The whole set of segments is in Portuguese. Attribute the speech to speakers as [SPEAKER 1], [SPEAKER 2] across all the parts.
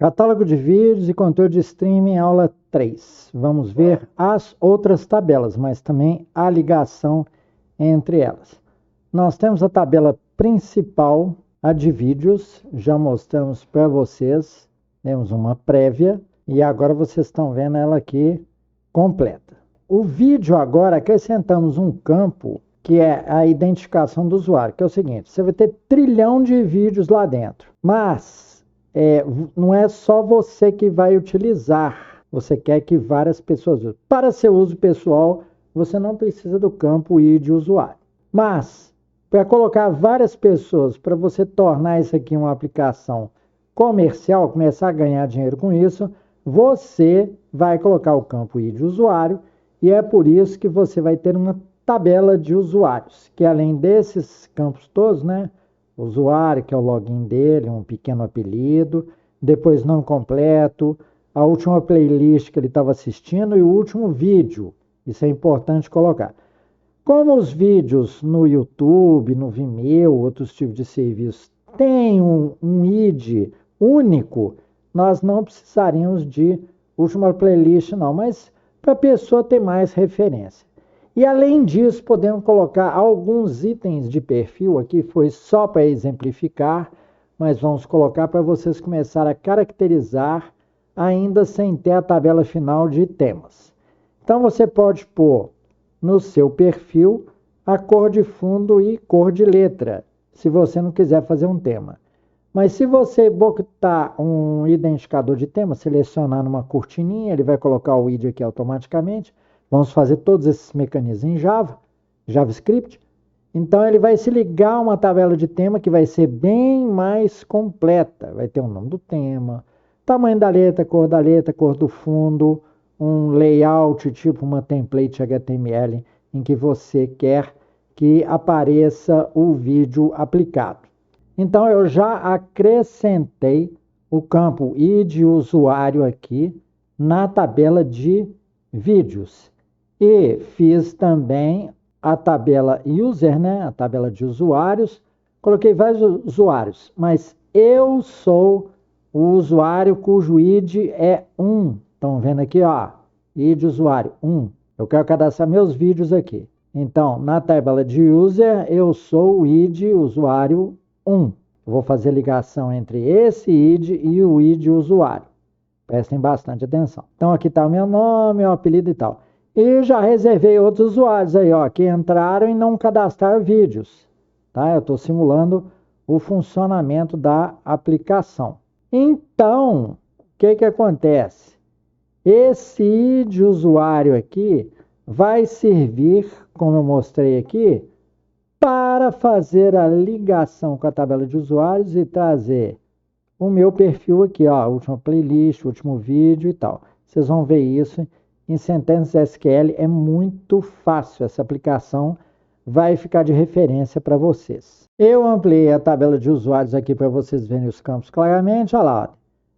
[SPEAKER 1] Catálogo de vídeos e conteúdo de streaming, aula 3. Vamos ver as outras tabelas, mas também a ligação entre elas. Nós temos a tabela principal, a de vídeos, já mostramos para vocês, temos uma prévia, e agora vocês estão vendo ela aqui completa. O vídeo agora, acrescentamos um campo que é a identificação do usuário, que é o seguinte: você vai ter trilhão de vídeos lá dentro, mas não é só você que vai utilizar, você quer que várias pessoas usem. Para seu uso pessoal, você não precisa do campo ID usuário. Mas, para colocar várias pessoas, para você tornar isso aqui uma aplicação comercial, começar a ganhar dinheiro com isso, você vai colocar o campo ID usuário, e é por isso que você vai ter uma tabela de usuários, que além desses campos todos, né? Usuário, que é o login dele, um pequeno apelido, depois nome completo, a última playlist que ele estava assistindo e o último vídeo. Isso é importante colocar. Como os vídeos no YouTube, no Vimeo, outros tipos de serviços, têm um ID único, nós não precisaríamos de última playlist não, mas para a pessoa ter mais referência. E além disso, podemos colocar alguns itens de perfil, aqui foi só para exemplificar, mas vamos colocar para vocês começarem a caracterizar, ainda sem ter a tabela final de temas. Então você pode pôr no seu perfil a cor de fundo e cor de letra, se você não quiser fazer um tema. Mas se você botar um identificador de tema, selecionar numa cortininha, ele vai colocar o ID aqui automaticamente. Vamos fazer todos esses mecanismos em Java, JavaScript. Então ele vai se ligar a uma tabela de tema que vai ser bem mais completa. Vai ter o nome do tema, tamanho da letra, cor do fundo, um layout, tipo uma template HTML, em que você quer que apareça o vídeo aplicado. Então eu já acrescentei o campo ID usuário aqui na tabela de vídeos. E fiz também a tabela user, né? A tabela de usuários. Coloquei vários usuários, mas eu sou o usuário cujo ID é 1. Estão vendo aqui, ó, ID usuário 1. Eu quero cadastrar meus vídeos aqui. Então, na tabela de user, eu sou o ID usuário 1. Eu vou fazer ligação entre esse ID e o ID usuário. Prestem bastante atenção. Então, aqui está o meu nome, meu apelido e tal. E já reservei outros usuários aí, ó, que entraram e não cadastraram vídeos. Tá? Eu estou simulando o funcionamento da aplicação. Então, o que acontece? Esse ID usuário aqui vai servir, como eu mostrei aqui, para fazer a ligação com a tabela de usuários e trazer o meu perfil aqui, ó, a última playlist, o último vídeo e tal. Vocês vão ver isso em Sentences SQL, é muito fácil. Essa aplicação vai ficar de referência para vocês. Eu ampliei a tabela de usuários aqui para vocês verem os campos claramente. Olha lá,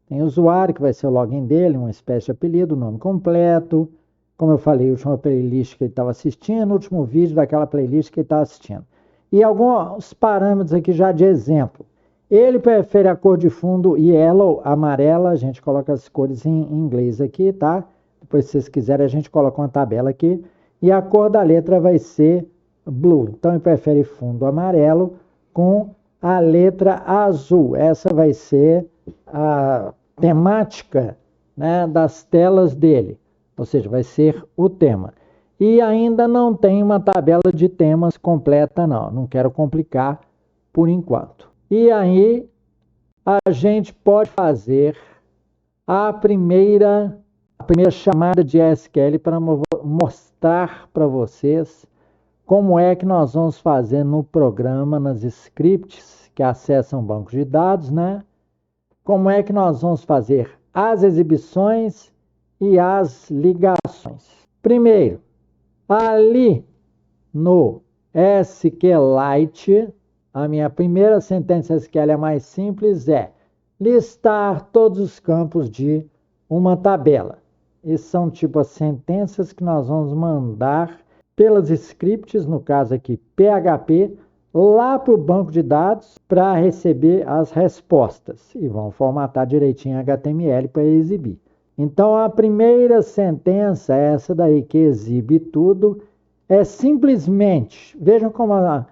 [SPEAKER 1] tem usuário, que vai ser o login dele, uma espécie de apelido, nome completo. Como eu falei, a última playlist que ele estava assistindo, o último vídeo daquela playlist que ele estava assistindo. E alguns parâmetros aqui já de exemplo. Ele prefere a cor de fundo yellow, amarela. A gente coloca as cores em inglês aqui, tá? Depois, se vocês quiserem, a gente coloca uma tabela aqui. E a cor da letra vai ser blue. Então, ele prefere fundo amarelo com a letra azul. Essa vai ser a temática, né, das telas dele. Ou seja, vai ser o tema. E ainda não tem uma tabela de temas completa, não. Não quero complicar por enquanto. E aí, a gente pode fazer a primeira chamada de SQL para mostrar para vocês como é que nós vamos fazer no programa, nas scripts que acessam bancos de dados, né? Como é que nós vamos fazer as exibições e as ligações. Primeiro, ali no SQLite, a minha primeira sentença SQL é mais simples, é listar todos os campos de uma tabela. E são tipo as sentenças que nós vamos mandar pelas scripts, no caso aqui PHP, lá para o banco de dados para receber as respostas e vão formatar direitinho HTML para exibir. Então a primeira sentença, essa daí que exibe tudo, é simplesmente, vejam como a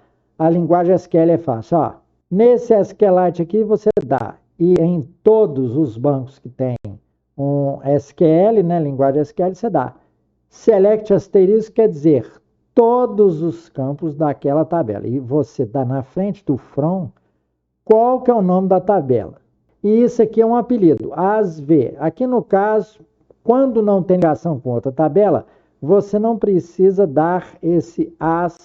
[SPEAKER 1] linguagem SQL é fácil. Ó, nesse SQLite aqui você dá, e em todos os bancos que tem um SQL, né, linguagem SQL, você dá select asterisco, quer dizer todos os campos daquela tabela. E você dá na frente do from qual que é o nome da tabela. E isso aqui é um apelido, ASV. Aqui no caso, quando não tem ligação com outra tabela, você não precisa dar esse as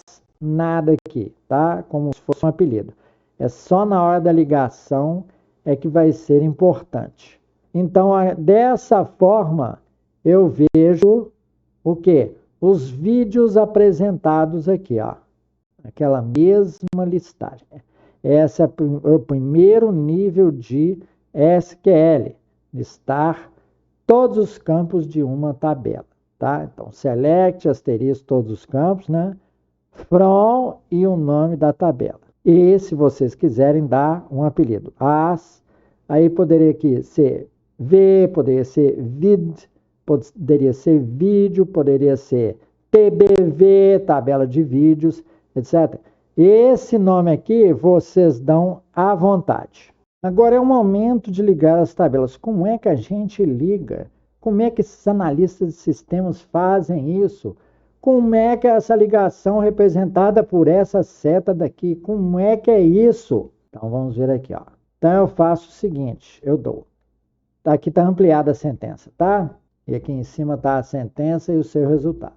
[SPEAKER 1] nada aqui, tá? Como se fosse um apelido. É só na hora da ligação é que vai ser importante. Então, dessa forma, eu vejo o quê? Os vídeos apresentados aqui, ó. Aquela mesma listagem. Esse é o primeiro nível de SQL, listar todos os campos de uma tabela, tá? Então, select, asterisco, todos os campos, né? From e o nome da tabela. E se vocês quiserem dar um apelido, as, aí poderia aqui ser V, poderia ser vid, poderia ser vídeo, poderia ser TBV, tabela de vídeos, etc. Esse nome aqui vocês dão à vontade. Agora é o momento de ligar as tabelas. Como é que a gente liga? Como é que esses analistas de sistemas fazem isso? Como é que é essa ligação representada por essa seta daqui? Como é que é isso? Então vamos ver aqui, ó. Então eu faço o seguinte, eu dou. Aqui está ampliada a sentença, tá? E aqui em cima está a sentença e o seu resultado.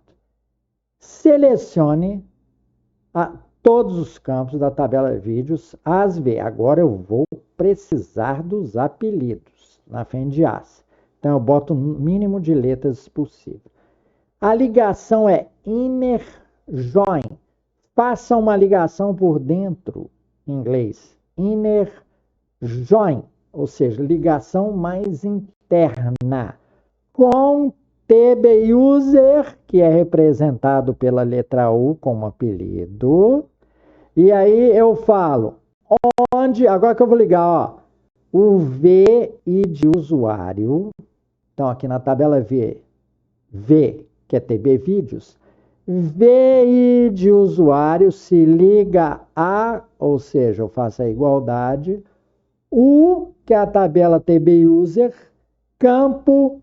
[SPEAKER 1] Selecione todos os campos da tabela vídeos, ASV. Agora eu vou precisar dos apelidos na frente de as. Então eu boto o mínimo de letras possível. A ligação é inner join. Faça uma ligação por dentro, em inglês. Inner join, ou seja, ligação mais interna. Com tbuser, que é representado pela letra U como apelido. E aí eu falo, agora que eu vou ligar, ó, o VI de usuário. Então aqui na tabela V, que é TB Vídeos, VI de usuário se liga a, ou seja, eu faço a igualdade, U, que é a tabela TB User, campo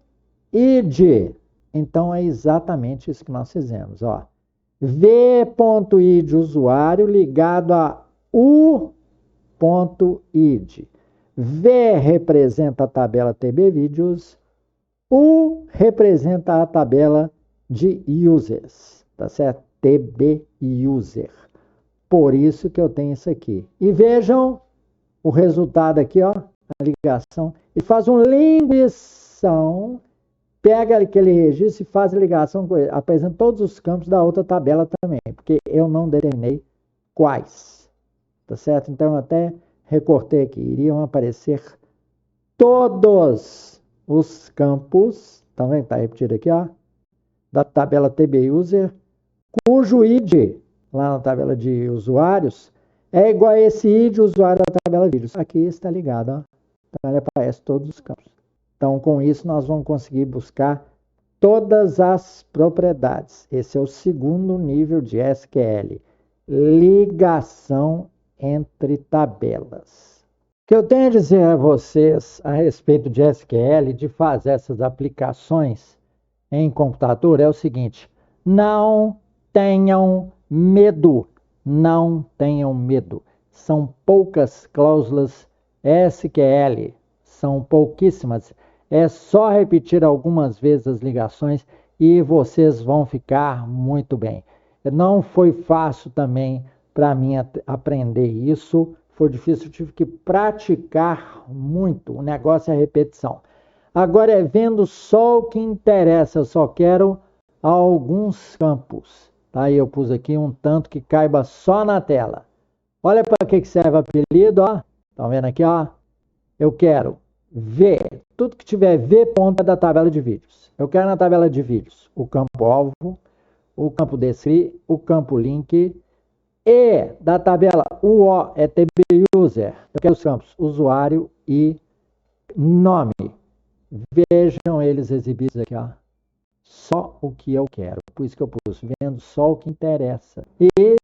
[SPEAKER 1] id. Então é exatamente isso que nós fizemos, ó. V.id de usuário ligado a U.id. V representa a tabela TB Vídeos, U representa a tabela de users, tá certo? TB user. Por isso que eu tenho isso aqui. E vejam o resultado aqui, ó, a ligação. E faz uma linguição, pega aquele registro e faz a ligação com ele. Apresenta todos os campos da outra tabela também, porque eu não determinei quais, tá certo? Então eu até recortei aqui. Iriam aparecer todos os campos, tá vendo? Tá repetido aqui, ó, da tabela TB User, cujo ID, lá na tabela de usuários, é igual a esse ID usuário da tabela de vídeos. Aqui está ligado, ó. Então ele aparece todos os campos. Então com isso nós vamos conseguir buscar todas as propriedades. Esse é o segundo nível de SQL, ligação entre tabelas. O que eu tenho a dizer a vocês a respeito de SQL, de fazer essas aplicações em computador, é o seguinte: não tenham medo, não tenham medo. São poucas cláusulas SQL, são pouquíssimas. É só repetir algumas vezes as ligações e vocês vão ficar muito bem. Não foi fácil também para mim aprender isso. Foi difícil, eu tive que praticar muito. O negócio é repetição. Agora é vendo só o que interessa. Eu só quero alguns campos. Tá? E eu pus aqui um tanto que caiba só na tela. Olha para que serve o apelido. Ó. Estão vendo aqui? Ó? Eu quero V. Tudo que tiver V ponta da tabela de vídeos. Eu quero na tabela de vídeos o campo alvo, o campo descri, o campo link, E da tabela UO é TB User. Eu quero os campos usuário e nome. Vejam eles exibidos aqui, ó. Só o que eu quero. Por isso que eu pus vendo só o que interessa. E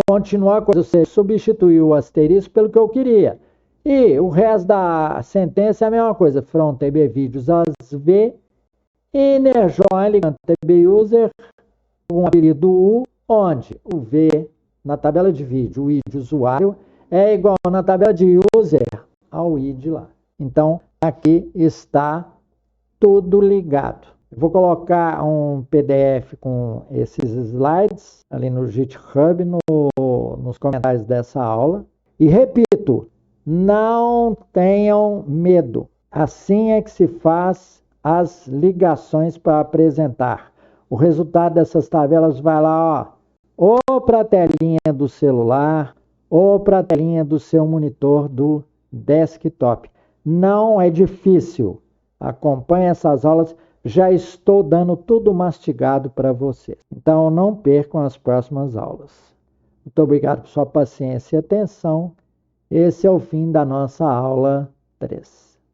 [SPEAKER 1] continuar a coisa. Você substituiu o asterisco pelo que eu queria. E o resto da sentença é a mesma coisa. From TB Vídeos as V. Inner join ligando TB User. Um apelido U. Onde o V na tabela de vídeo, o ID usuário, é igual na tabela de user ao ID lá. Então, aqui está tudo ligado. Eu vou colocar um PDF com esses slides ali no GitHub, nos comentários dessa aula. E repito, não tenham medo. Assim é que se faz as ligações para apresentar. O resultado dessas tabelas vai lá, ó, ou para a telinha do celular, ou para a telinha do seu monitor do desktop. Não é difícil. Acompanhe essas aulas. Já estou dando tudo mastigado para vocês. Então, não percam as próximas aulas. Muito obrigado por sua paciência e atenção. Esse é o fim da nossa aula 3.